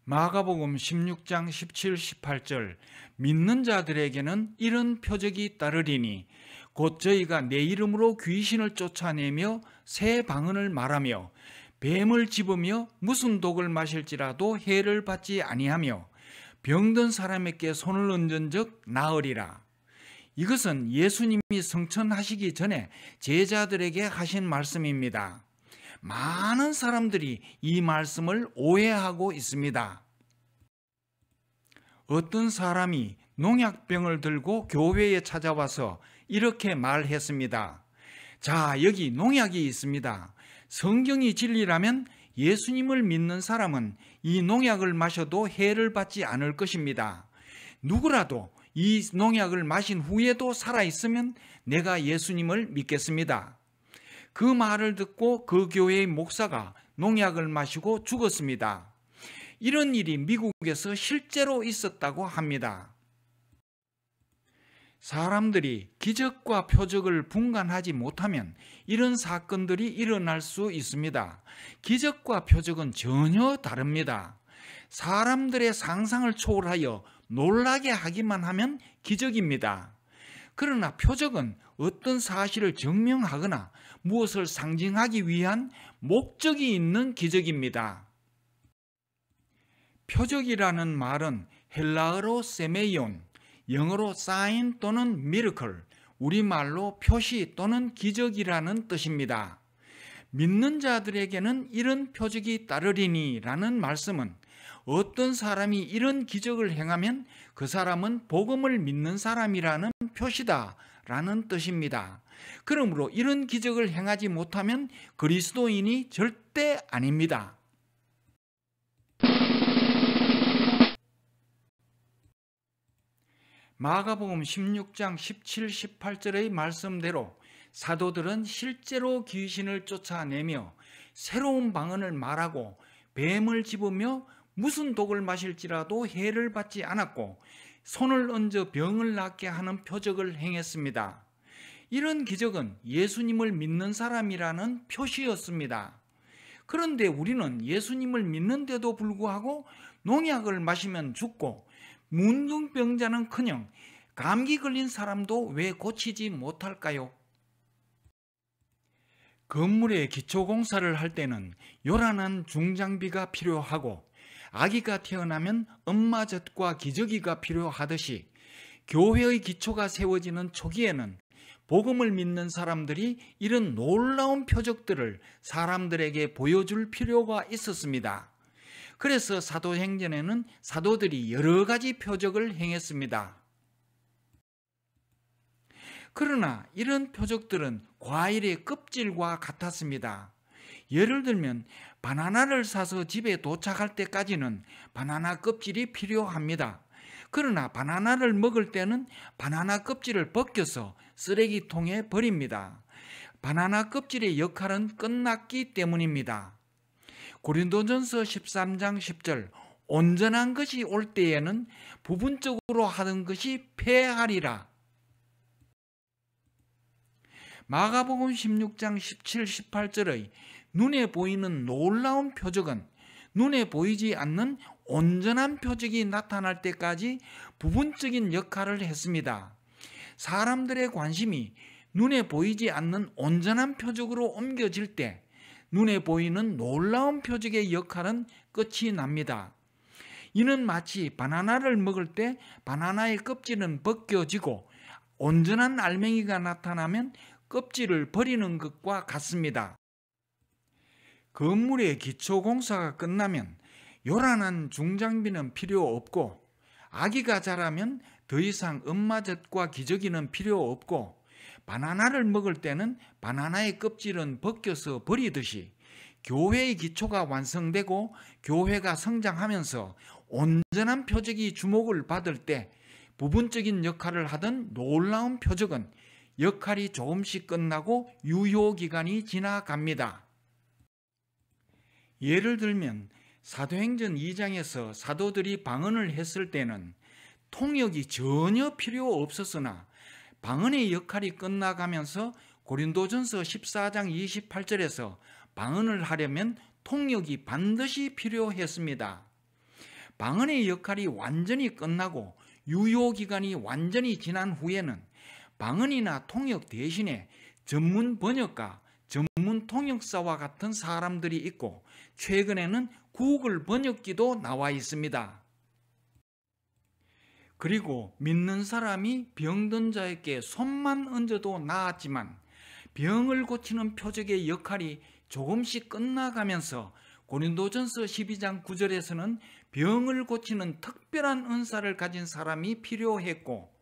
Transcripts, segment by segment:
마가복음 16장 17, 18절 믿는 자들에게는 이런 표적이 따르리니 곧 저희가 내 이름으로 귀신을 쫓아내며 새 방언을 말하며 뱀을 집으며 무슨 독을 마실지라도 해를 받지 아니하며 병든 사람에게 손을 얹은 적 나으리라. 이것은 예수님이 성천하시기 전에 제자들에게 하신 말씀입니다. 많은 사람들이 이 말씀을 오해하고 있습니다. 어떤 사람이 농약병을 들고 교회에 찾아와서 이렇게 말했습니다. 자, 여기 농약이 있습니다. 성경이 진리라면 예수님을 믿는 사람은 이 농약을 마셔도 해를 받지 않을 것입니다. 누구라도 이 농약을 마신 후에도 살아있으면 내가 예수님을 믿겠습니다. 그 말을 듣고 그 교회의 목사가 농약을 마시고 죽었습니다. 이런 일이 미국에서 실제로 있었다고 합니다. 사람들이 기적과 표적을 분간하지 못하면 이런 사건들이 일어날 수 있습니다. 기적과 표적은 전혀 다릅니다. 사람들의 상상을 초월하여 놀라게 하기만 하면 기적입니다. 그러나 표적은 어떤 사실을 증명하거나 무엇을 상징하기 위한 목적이 있는 기적입니다. 표적이라는 말은 헬라어로 세메이온, 영어로 sign 또는 miracle, 우리말로 표시 또는 기적이라는 뜻입니다. 믿는 자들에게는 이런 표적이 따르리니 라는 말씀은 어떤 사람이 이런 기적을 행하면 그 사람은 복음을 믿는 사람이라는 표시다 라는 뜻입니다. 그러므로 이런 기적을 행하지 못하면 그리스도인이 절대 아닙니다. 마가복음 16장 17, 18절의 말씀대로 사도들은 실제로 귀신을 쫓아내며 새로운 방언을 말하고 뱀을 집으며 무슨 독을 마실지라도 해를 받지 않았고 손을 얹어 병을 낫게 하는 표적을 행했습니다. 이런 기적은 예수님을 믿는 사람이라는 표시였습니다. 그런데 우리는 예수님을 믿는데도 불구하고 농약을 마시면 죽고 문둥병자는커녕 감기 걸린 사람도 왜 고치지 못할까요? 건물의 기초공사를 할 때는 요란한 중장비가 필요하고 아기가 태어나면 엄마젖과 기저귀가 필요하듯이 교회의 기초가 세워지는 초기에는 복음을 믿는 사람들이 이런 놀라운 표적들을 사람들에게 보여줄 필요가 있었습니다. 그래서 사도행전에는 사도들이 여러 가지 표적을 행했습니다. 그러나 이런 표적들은 과일의 껍질과 같았습니다. 예를 들면 바나나를 사서 집에 도착할 때까지는 바나나 껍질이 필요합니다. 그러나 바나나를 먹을 때는 바나나 껍질을 벗겨서 쓰레기통에 버립니다. 바나나 껍질의 역할은 끝났기 때문입니다. 고린도전서 13장 10절 온전한 것이 올 때에는 부분적으로 하던 것이 패하리라. 마가복음 16장 17, 18절의 눈에 보이는 놀라운 표적은 눈에 보이지 않는 온전한 표적이 나타날 때까지 부분적인 역할을 했습니다. 사람들의 관심이 눈에 보이지 않는 온전한 표적으로 옮겨질 때 눈에 보이는 놀라운 표적의 역할은 끝이 납니다. 이는 마치 바나나를 먹을 때 바나나의 껍질은 벗겨지고 온전한 알맹이가 나타나면 껍질을 버리는 것과 같습니다. 건물의 기초공사가 끝나면 요란한 중장비는 필요 없고 아기가 자라면 더 이상 엄마젖과 기저귀는 필요 없고 바나나를 먹을 때는 바나나의 껍질은 벗겨서 버리듯이 교회의 기초가 완성되고 교회가 성장하면서 온전한 표적이 주목을 받을 때 부분적인 역할을 하던 놀라운 표적은 역할이 조금씩 끝나고 유효기간이 지나갑니다. 예를 들면 사도행전 2장에서 사도들이 방언을 했을 때는 통역이 전혀 필요 없었으나 방언의 역할이 끝나가면서 고린도전서 14장 28절에서 방언을 하려면 통역이 반드시 필요했습니다. 방언의 역할이 완전히 끝나고 유효기간이 완전히 지난 후에는 방언이나 통역 대신에 전문 번역가, 전문 통역사와 같은 사람들이 있고 최근에는 구글 번역기도 나와 있습니다. 그리고 믿는 사람이 병든 자에게 손만 얹어도 나았지만 병을 고치는 표적의 역할이 조금씩 끝나가면서 고린도전서 12장 9절에서는 병을 고치는 특별한 은사를 가진 사람이 필요했고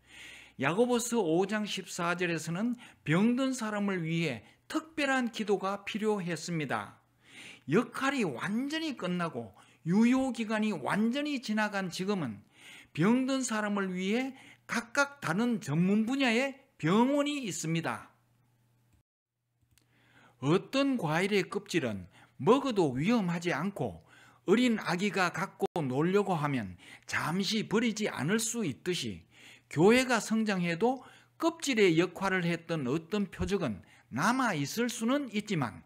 야고보서 5장 14절에서는 병든 사람을 위해 특별한 기도가 필요했습니다. 역할이 완전히 끝나고 유효기간이 완전히 지나간 지금은 병든 사람을 위해 각각 다른 전문 분야의 병원이 있습니다. 어떤 과일의 껍질은 먹어도 위험하지 않고 어린 아기가 갖고 놀려고 하면 잠시 버리지 않을 수 있듯이 교회가 성장해도 껍질의 역할을 했던 어떤 표적은 남아 있을 수는 있지만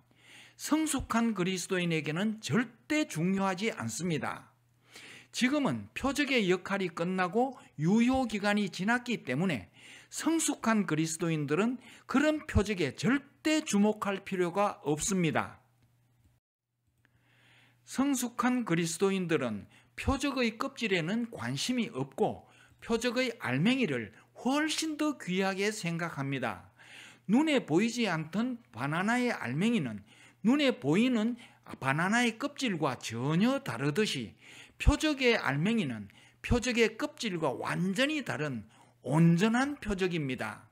성숙한 그리스도인에게는 절대 중요하지 않습니다. 지금은 표적의 역할이 끝나고 유효기간이 지났기 때문에 성숙한 그리스도인들은 그런 표적에 절대 주목할 필요가 없습니다. 성숙한 그리스도인들은 표적의 껍질에는 관심이 없고 표적의 알맹이를 훨씬 더 귀하게 생각합니다. 눈에 보이지 않던 바나나의 알맹이는 눈에 보이는 바나나의 껍질과 전혀 다르듯이 표적의 알맹이는 표적의 껍질과 완전히 다른 온전한 표적입니다.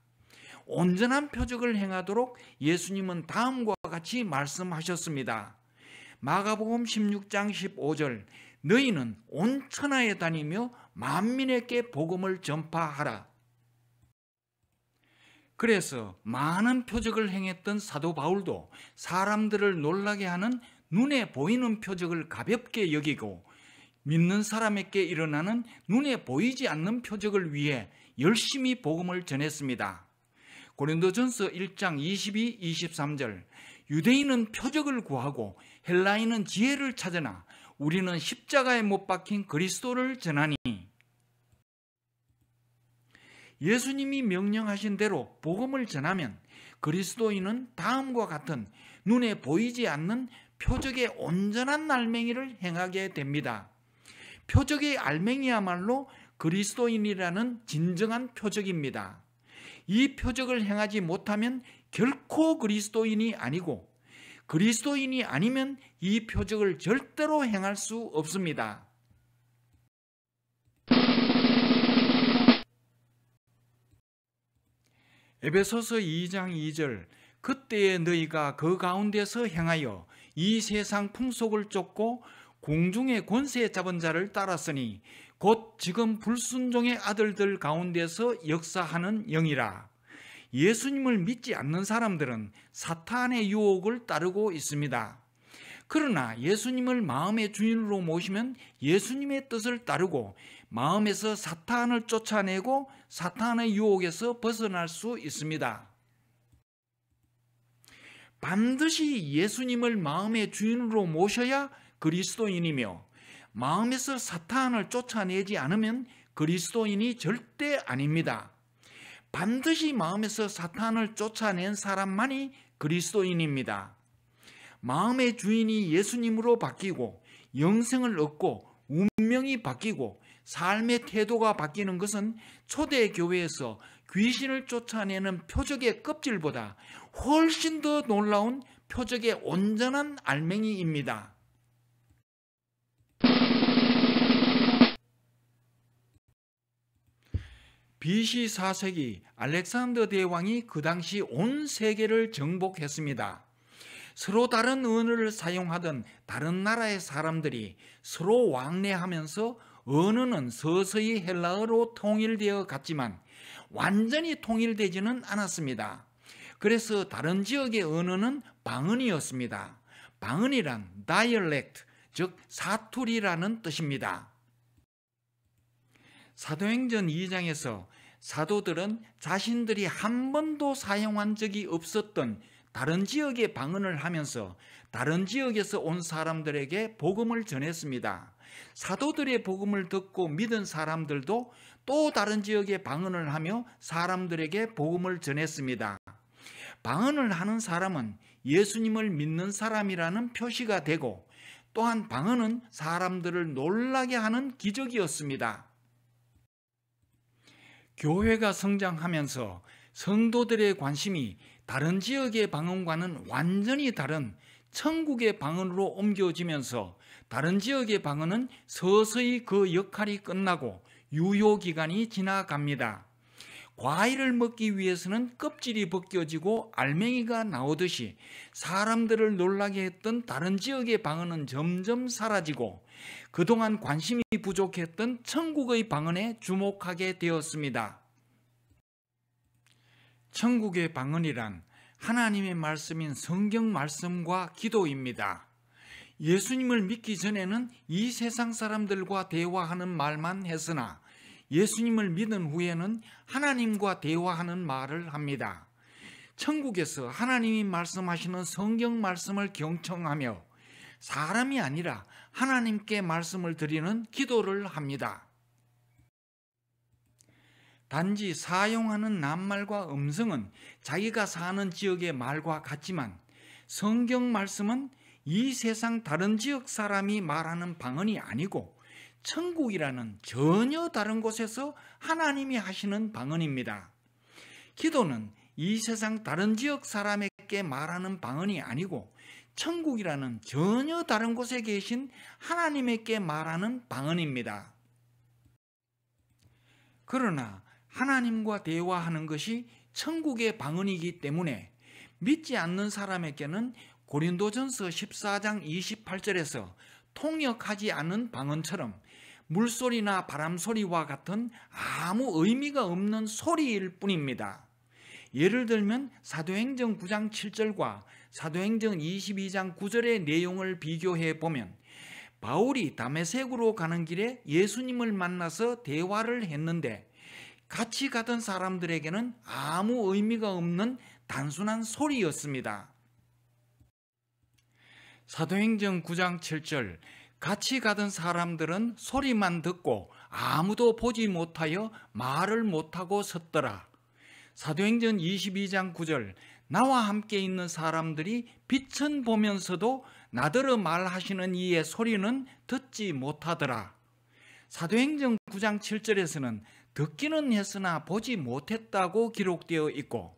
온전한 표적을 행하도록 예수님은 다음과 같이 말씀하셨습니다. 마가복음 16장 15절 너희는 온 천하에 다니며 만민에게 복음을 전파하라. 그래서 많은 표적을 행했던 사도 바울도 사람들을 놀라게 하는 눈에 보이는 표적을 가볍게 여기고 믿는 사람에게 일어나는 눈에 보이지 않는 표적을 위해 열심히 복음을 전했습니다. 고린도전서 1장 22, 23절 유대인은 표적을 구하고 헬라인은 지혜를 찾으나 우리는 십자가에 못 박힌 그리스도를 전하니. 예수님이 명령하신 대로 복음을 전하면 그리스도인은 다음과 같은 눈에 보이지 않는 표적의 온전한 알맹이를 행하게 됩니다. 표적의 알맹이야말로 그리스도인이라는 진정한 표적입니다. 이 표적을 행하지 못하면 결코 그리스도인이 아니고 그리스도인이 아니면 이 표적을 절대로 행할 수 없습니다. 에베소서 2장 2절 그때에 너희가 그 가운데서 행하여 이 세상 풍속을 쫓고 공중의 권세 잡은 자를 따랐으니 곧 지금 불순종의 아들들 가운데서 역사하는 영이라. 예수님을 믿지 않는 사람들은 사탄의 유혹을 따르고 있습니다. 그러나 예수님을 마음의 주인으로 모시면 예수님의 뜻을 따르고 마음에서 사탄을 쫓아내고 사탄의 유혹에서 벗어날 수 있습니다. 반드시 예수님을 마음의 주인으로 모셔야 그리스도인이며 마음에서 사탄을 쫓아내지 않으면 그리스도인이 절대 아닙니다. 반드시 마음에서 사탄을 쫓아낸 사람만이 그리스도인입니다. 마음의 주인이 예수님으로 바뀌고 영생을 얻고 운명이 바뀌고 삶의 태도가 바뀌는 것은 초대교회에서 귀신을 쫓아내는 표적의 껍질보다 훨씬 더 놀라운 표적의 온전한 알맹이입니다. BC 4세기 알렉산더 대왕이 그 당시 온 세계를 정복했습니다. 서로 다른 언어를 사용하던 다른 나라의 사람들이 서로 왕래하면서 언어는 서서히 헬라어로 통일되어 갔지만 완전히 통일되지는 않았습니다. 그래서 다른 지역의 언어는 방언이었습니다. 방언이란 dialect, 즉 사투리라는 뜻입니다. 사도행전 2장에서 사도들은 자신들이 한 번도 사용한 적이 없었던 다른 지역의 방언을 하면서 다른 지역에서 온 사람들에게 복음을 전했습니다. 사도들의 복음을 듣고 믿은 사람들도 또 다른 지역에 방언을 하며 사람들에게 복음을 전했습니다. 방언을 하는 사람은 예수님을 믿는 사람이라는 표시가 되고, 또한 방언은 사람들을 놀라게 하는 기적이었습니다. 교회가 성장하면서 성도들의 관심이 다른 지역의 방언과는 완전히 다른 천국의 방언으로 옮겨지면서 다른 지역의 방언은 서서히 그 역할이 끝나고 유효기간이 지나갑니다. 과일을 먹기 위해서는 껍질이 벗겨지고 알맹이가 나오듯이 사람들을 놀라게 했던 다른 지역의 방언은 점점 사라지고 그동안 관심이 부족했던 천국의 방언에 주목하게 되었습니다. 천국의 방언이란 하나님의 말씀인 성경 말씀과 기도입니다. 예수님을 믿기 전에는 이 세상 사람들과 대화하는 말만 했으나 예수님을 믿은 후에는 하나님과 대화하는 말을 합니다. 천국에서 하나님이 말씀하시는 성경 말씀을 경청하며 사람이 아니라 하나님께 말씀을 드리는 기도를 합니다. 단지 사용하는 낱말과 음성은 자기가 사는 지역의 말과 같지만 성경 말씀은 이 세상 다른 지역 사람이 말하는 방언이 아니고 천국이라는 전혀 다른 곳에서 하나님이 하시는 방언입니다. 기도는 이 세상 다른 지역 사람에게 말하는 방언이 아니고 천국이라는 전혀 다른 곳에 계신 하나님에게 말하는 방언입니다. 그러나 하나님과 대화하는 것이 천국의 방언이기 때문에 믿지 않는 사람에게는 고린도전서 14장 28절에서 통역하지 않은 방언처럼 물소리나 바람소리와 같은 아무 의미가 없는 소리일 뿐입니다. 예를 들면 사도행전 9장 7절과 사도행전 22장 9절의 내용을 비교해 보면 바울이 다메섹으로 가는 길에 예수님을 만나서 대화를 했는데 같이 가던 사람들에게는 아무 의미가 없는 단순한 소리였습니다. 사도행전 9장 7절 같이 가던 사람들은 소리만 듣고 아무도 보지 못하여 말을 못하고 섰더라. 사도행전 22장 9절 나와 함께 있는 사람들이 빛은 보면서도 나더러 말하시는 이의 소리는 듣지 못하더라. 사도행전 9장 7절에서는 듣기는 했으나 보지 못했다고 기록되어 있고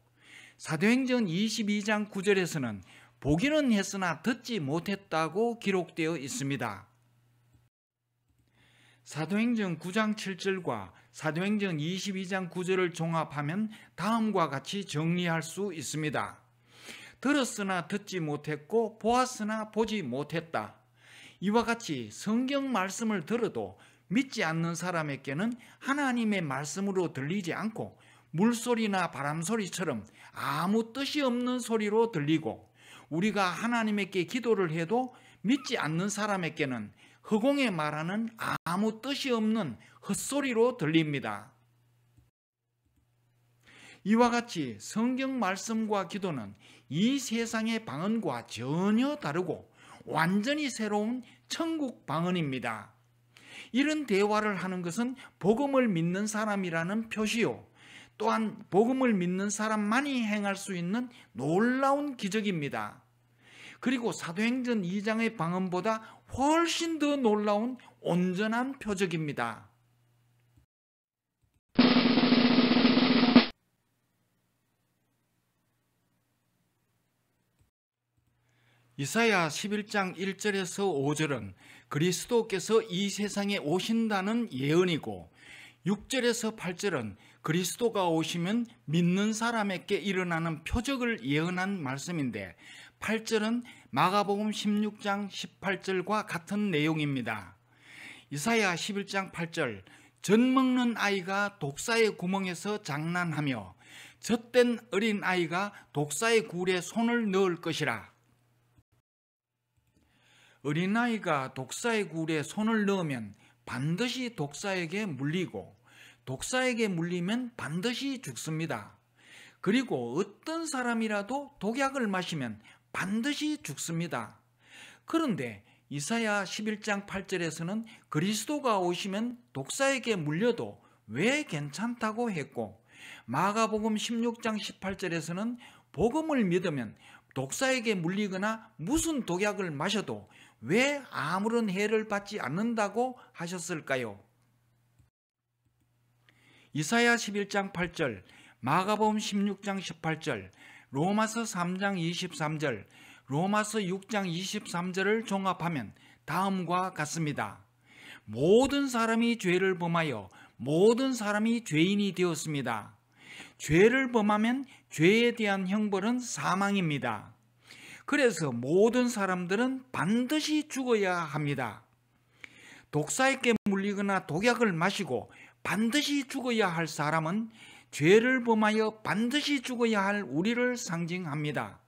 사도행전 22장 9절에서는 보기는 했으나 듣지 못했다고 기록되어 있습니다. 사도행전 9장 7절과 사도행전 22장 9절을 종합하면 다음과 같이 정리할 수 있습니다. 들었으나 듣지 못했고 보았으나 보지 못했다. 이와 같이 성경 말씀을 들어도 믿지 않는 사람에게는 하나님의 말씀으로 들리지 않고 물소리나 바람소리처럼 아무 뜻이 없는 소리로 들리고 우리가 하나님께 기도를 해도 믿지 않는 사람에게는 허공에 말하는 아무 뜻이 없는 헛소리로 들립니다. 이와 같이 성경 말씀과 기도는 이 세상의 방언과 전혀 다르고 완전히 새로운 천국 방언입니다. 이런 대화를 하는 것은 복음을 믿는 사람이라는 표시요, 또한 복음을 믿는 사람만이 행할 수 있는 놀라운 기적입니다. 그리고 사도행전 2장의 방언보다 훨씬 더 놀라운 온전한 표적입니다. 이사야 11장 1절에서 5절은 그리스도께서 이 세상에 오신다는 예언이고 6절에서 8절은 그리스도가 오시면 믿는 사람에게 일어나는 표적을 예언한 말씀인데 8절은 마가복음 16장 18절과 같은 내용입니다. 이사야 11장 8절 젖 먹는 아이가 독사의 구멍에서 장난하며 젖된 어린 아이가 독사의 굴에 손을 넣을 것이라. 어린아이가 독사의 굴에 손을 넣으면 반드시 독사에게 물리고 독사에게 물리면 반드시 죽습니다. 그리고 어떤 사람이라도 독약을 마시면 반드시 죽습니다. 그런데 이사야 11장 8절에서는 그리스도가 오시면 독사에게 물려도 왜 괜찮다고 했고, 마가복음 16장 18절에서는 복음을 믿으면 독사에게 물리거나 무슨 독약을 마셔도 왜 아무런 해를 받지 않는다고 하셨을까요? 이사야 11장 8절, 마가복음 16장 18절, 로마서 3장 23절, 로마서 6장 23절을 종합하면 다음과 같습니다. 모든 사람이 죄를 범하여 모든 사람이 죄인이 되었습니다. 죄를 범하면 죄에 대한 형벌은 사망입니다. 그래서 모든 사람들은 반드시 죽어야 합니다. 독사에게 물리거나 독약을 마시고 반드시 죽어야 할 사람은 죄를 범하여 반드시 죽어야 할 우리를 상징합니다.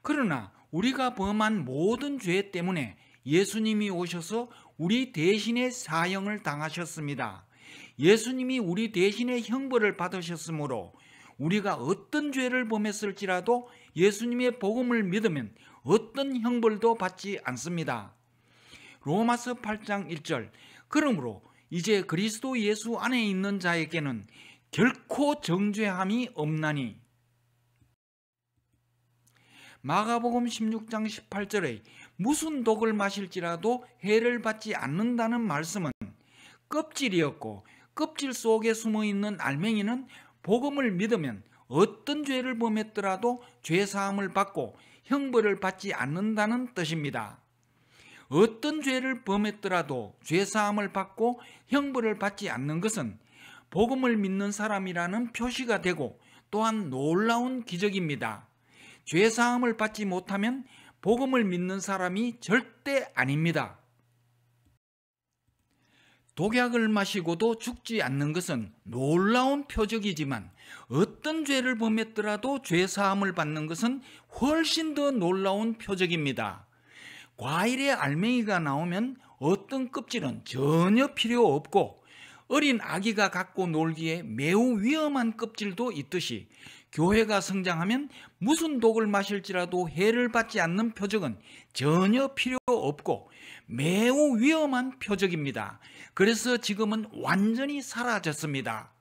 그러나 우리가 범한 모든 죄 때문에 예수님이 오셔서 우리 대신에 사형을 당하셨습니다. 예수님이 우리 대신에 형벌을 받으셨으므로 우리가 어떤 죄를 범했을지라도 예수님의 복음을 믿으면 어떤 형벌도 받지 않습니다. 로마서 8장 1절, 그러므로 이제 그리스도 예수 안에 있는 자에게는 결코 정죄함이 없나니. 마가복음 16장 18절에 무슨 독을 마실지라도 해를 받지 않는다는 말씀은 껍질이었고, 껍질 속에 숨어있는 알맹이는 복음을 믿으면 어떤 죄를 범했더라도 죄사함을 받고 형벌을 받지 않는다는 뜻입니다. 어떤 죄를 범했더라도 죄사함을 받고 형벌을 받지 않는 것은 복음을 믿는 사람이라는 표시가 되고 또한 놀라운 기적입니다. 죄사함을 받지 못하면 복음을 믿는 사람이 절대 아닙니다. 독약을 마시고도 죽지 않는 것은 놀라운 표적이지만 어떤 죄를 범했더라도 죄사함을 받는 것은 훨씬 더 놀라운 표적입니다. 과일의 알맹이가 나오면 어떤 껍질은 전혀 필요 없고 어린 아기가 갖고 놀기에 매우 위험한 껍질도 있듯이 교회가 성장하면 무슨 독을 마실지라도 해를 받지 않는 표적은 전혀 필요 없고 매우 위험한 표적입니다. 그래서 지금은 완전히 사라졌습니다.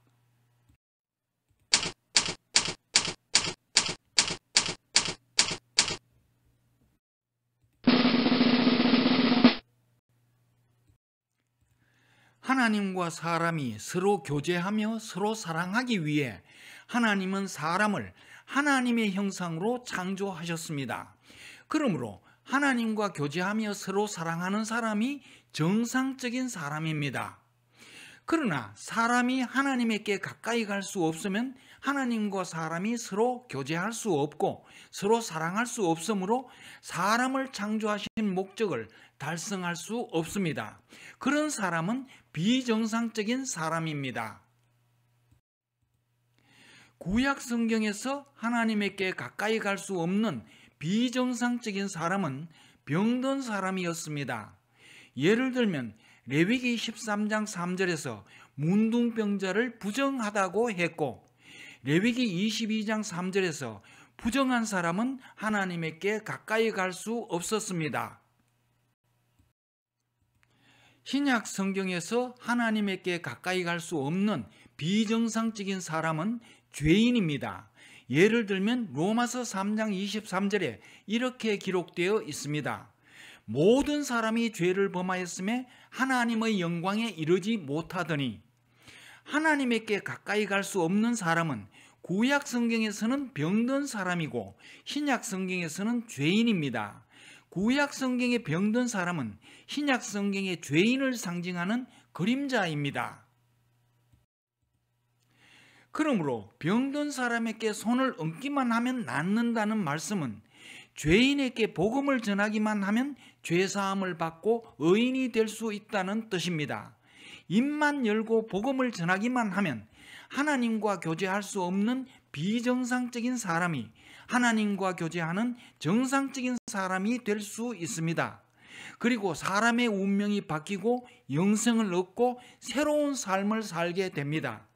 하나님과 사람이 서로 교제하며 서로 사랑하기 위해 하나님은 사람을 하나님의 형상으로 창조하셨습니다. 그러므로 하나님과 교제하며 서로 사랑하는 사람이 정상적인 사람입니다. 그러나 사람이 하나님께 가까이 갈 수 없으면 하나님과 사람이 서로 교제할 수 없고 서로 사랑할 수 없으므로 사람을 창조하신 목적을 달성할 수 없습니다. 그런 사람은 비정상적인 사람입니다. 구약 성경에서 하나님께 가까이 갈 수 없는 비정상적인 사람은 병든 사람이었습니다. 예를 들면 레위기 13장 3절에서 문둥병자를 부정하다고 했고, 레위기 22장 3절에서 부정한 사람은 하나님께 가까이 갈 수 없었습니다. 신약 성경에서 하나님께 가까이 갈 수 없는 비정상적인 사람은 죄인입니다. 예를 들면 로마서 3장 23절에 이렇게 기록되어 있습니다. 모든 사람이 죄를 범하였음에 하나님의 영광에 이르지 못하더니. 하나님께 가까이 갈 수 없는 사람은 구약 성경에서는 병든 사람이고 신약 성경에서는 죄인입니다. 구약 성경의 병든 사람은 신약 성경의 죄인을 상징하는 그림자입니다. 그러므로 병든 사람에게 손을 얹기만 하면 낫는다는 말씀은 죄인에게 복음을 전하기만 하면 죄사함을 받고 의인이 될 수 있다는 뜻입니다. 입만 열고 복음을 전하기만 하면 하나님과 교제할 수 없는 비정상적인 사람이 하나님과 교제하는 정상적인 사람이 될 수 있습니다. 그리고 사람의 운명이 바뀌고 영생을 얻고 새로운 삶을 살게 됩니다.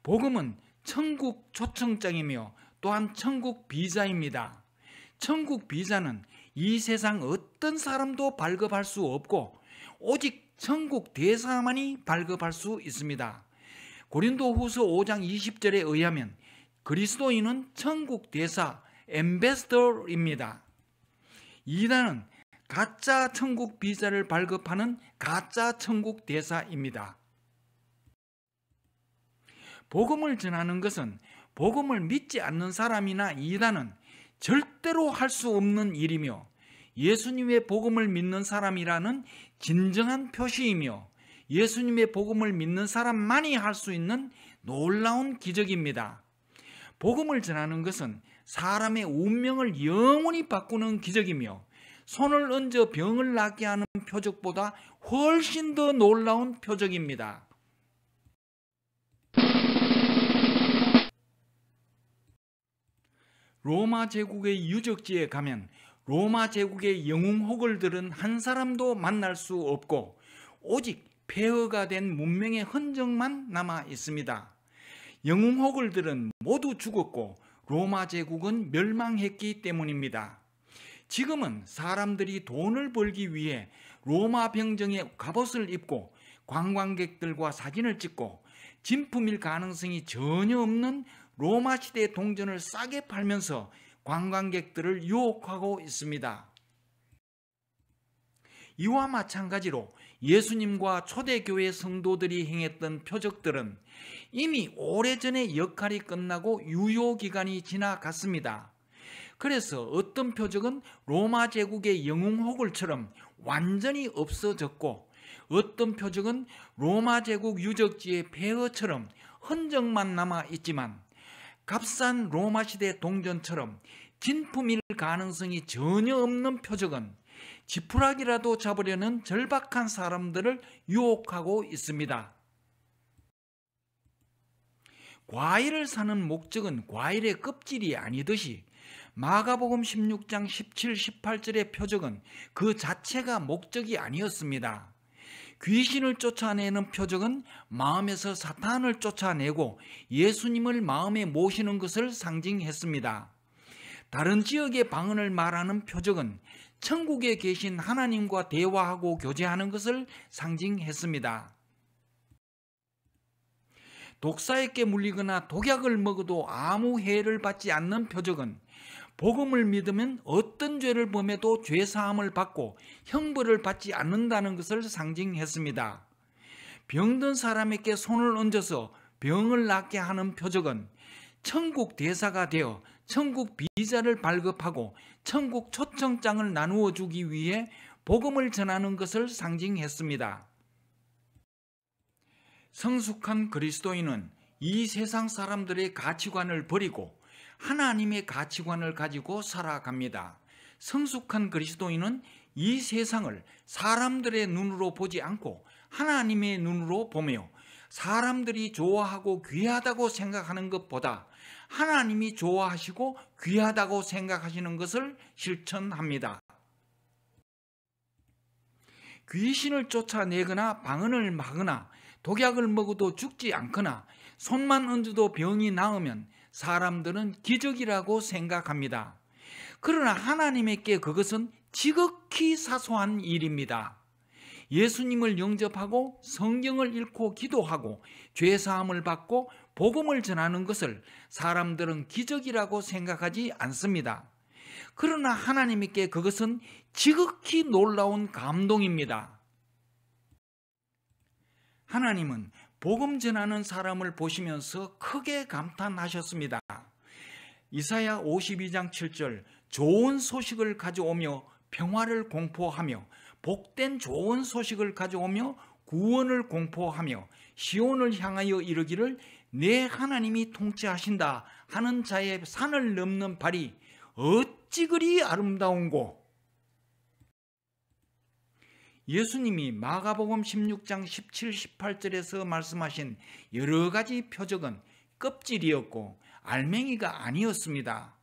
복음은 천국 초청장이며 또한 천국 비자입니다. 천국 비자는 이 세상 어떤 사람도 발급할 수 없고 오직 천국 대사만이 발급할 수 있습니다. 고린도후서 5장 20절에 의하면 그리스도인은 천국 대사 엠베스더입니다. 이단은 가짜 천국 비자를 발급하는 가짜 천국 대사입니다. 복음을 전하는 것은 복음을 믿지 않는 사람이나 이단은 절대로 할 수 없는 일이며 예수님의 복음을 믿는 사람이라는 진정한 표시이며 예수님의 복음을 믿는 사람만이 할 수 있는 놀라운 기적입니다. 복음을 전하는 것은 사람의 운명을 영원히 바꾸는 기적이며 손을 얹어 병을 낫게 하는 표적보다 훨씬 더 놀라운 표적입니다. 로마 제국의 유적지에 가면 로마 제국의 영웅혹을 들은 한 사람도 만날 수 없고 오직 폐허가 된 문명의 흔적만 남아 있습니다. 영웅혹을들은 모두 죽었고 로마 제국은 멸망했기 때문입니다. 지금은 사람들이 돈을 벌기 위해 로마 병정의 갑옷을 입고 관광객들과 사진을 찍고 진품일 가능성이 전혀 없는 로마 시대 동전을 싸게 팔면서 관광객들을 유혹하고 있습니다. 이와 마찬가지로 예수님과 초대교회 성도들이 행했던 표적들은 이미 오래전에 역할이 끝나고 유효기간이 지나갔습니다. 그래서 어떤 표적은 로마 제국의 영웅호굴처럼 완전히 없어졌고 어떤 표적은 로마 제국 유적지의 폐허처럼 흔적만 남아 있지만 값싼 로마 시대 동전처럼 진품일 가능성이 전혀 없는 표적은 지푸라기라도 잡으려는 절박한 사람들을 유혹하고 있습니다. 과일을 사는 목적은 과일의 껍질이 아니듯이 마가복음 16장 17, 18절의 표적은 그 자체가 목적이 아니었습니다. 귀신을 쫓아내는 표적은 마음에서 사탄을 쫓아내고 예수님을 마음에 모시는 것을 상징했습니다. 다른 지역의 방언을 말하는 표적은 천국에 계신 하나님과 대화하고 교제하는 것을 상징했습니다. 독사에게 물리거나 독약을 먹어도 아무 해를 받지 않는 표적은 복음을 믿으면 어떤 죄를 범해도 죄사함을 받고 형벌을 받지 않는다는 것을 상징했습니다. 병든 사람에게 손을 얹어서 병을 낫게 하는 표적은 천국 대사가 되어 천국 비자를 발급하고 천국 초청장을 나누어 주기 위해 복음을 전하는 것을 상징했습니다. 성숙한 그리스도인은 이 세상 사람들의 가치관을 버리고 하나님의 가치관을 가지고 살아갑니다. 성숙한 그리스도인은 이 세상을 사람들의 눈으로 보지 않고 하나님의 눈으로 보며 사람들이 좋아하고 귀하다고 생각하는 것보다 하나님이 좋아하시고 귀하다고 생각하시는 것을 실천합니다. 귀신을 쫓아내거나 방언을 막거나 독약을 먹어도 죽지 않거나 손만 얹어도 병이 나으면 사람들은 기적이라고 생각합니다. 그러나 하나님께 그것은 지극히 사소한 일입니다. 예수님을 영접하고 성경을 읽고 기도하고 죄사함을 받고 복음을 전하는 것을 사람들은 기적이라고 생각하지 않습니다. 그러나 하나님께 그것은 지극히 놀라운 감동입니다. 하나님은 복음 전하는 사람을 보시면서 크게 감탄하셨습니다. 이사야 52장 7절 좋은 소식을 가져오며 평화를 공포하며 복된 좋은 소식을 가져오며 구원을 공포하며 시온을 향하여 이르기를 내 하나님이 통치하신다 하는 자의 산을 넘는 발이 어찌 그리 아름다운고. 예수님이 마가복음 16장 17, 18절에서 말씀하신 여러 가지 표적은 껍질이었고 알맹이가 아니었습니다.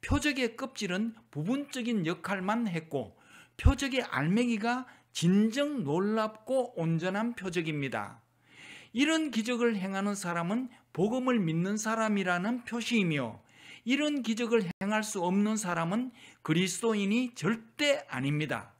표적의 껍질은 부분적인 역할만 했고 표적의 알맹이가 진정 놀랍고 온전한 표적입니다. 이런 기적을 행하는 사람은 복음을 믿는 사람이라는 표시이며 이런 기적을 행할 수 없는 사람은 그리스도인이 절대 아닙니다.